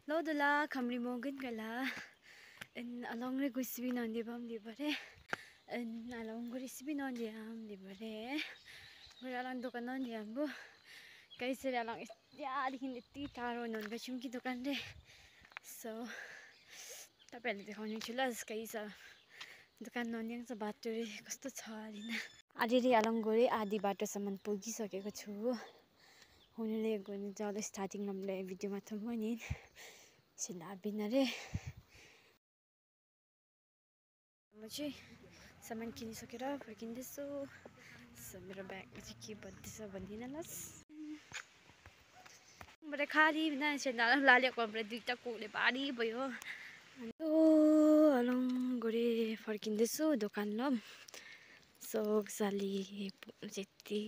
Lodula kamri mogen gala en along re gusbi non de bam de bare en along go recipe non de am de bare gora lang dokan non de am bu kaise along ya देखिन यति टाढो non बसिम कि दोकान रे so तपाईहरुले देखाउने छु ल कही छ दोकान नन्याङ छ बाटो रे कस्तो छ हैन आधी अलङ्गोरे आधी बाटोसम्म पुगिसकेको छु हुनुले गने जले स्टार्टिङ नम्ले भिडियोमा त म नि सिना बिना रे म चाहिँ सामान किनिसकेर फर्किँदैछु सो मेरो ब्यागमा चाहिँ के भन्दैछ भन्दिन ल बडे खाली बिना सेना लालेको हाम्रो दुईटा कोले बारी भयो ओ अलङ्गोरे फर्किँदैछु दोकान ल सो साली जति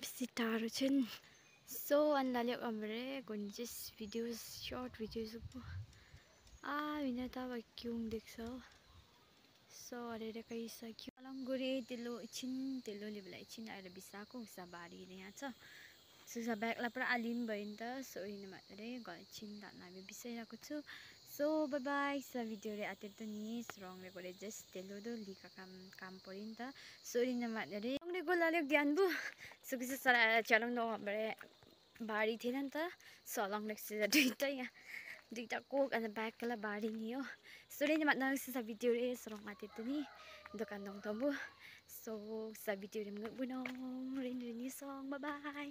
बेसी टाढो छैन सो अन्दाले हमरे गुन्जिस भिडियोस शॉर्ट भिडियोस विना त क्यों देख्छ सो अरे कही सक्यो अलङ्गोरे तेलो एकछिन तेलो लेबला एकछिन आएर बिसाको उसा बारी यहाँ छ सुसा ब्यागला पुरा आलिम भयो नि त सो यिन मात्रै एकछिन धान हामी बिसाइरहेको छु सो बाय बाय सा भिडियो रे आते त नि स्ट्रङ रे gore जस्ट तेलो दो लिका काम परि नि त सो यिन मात्रै अंगले गोलाले ध्यान बु सो किस सारा चलाउन न हमरे बारी थिएन नि त सलङ लेक्से दुईटा कोक अनि ब्यागला बारी नि हो सो यिन मात्रै सा भिडियो रे स्ट्रङ आते त नि दोकान दङ त बु सो सा भिडियो रे बुनो रे नि सङ बाय बाय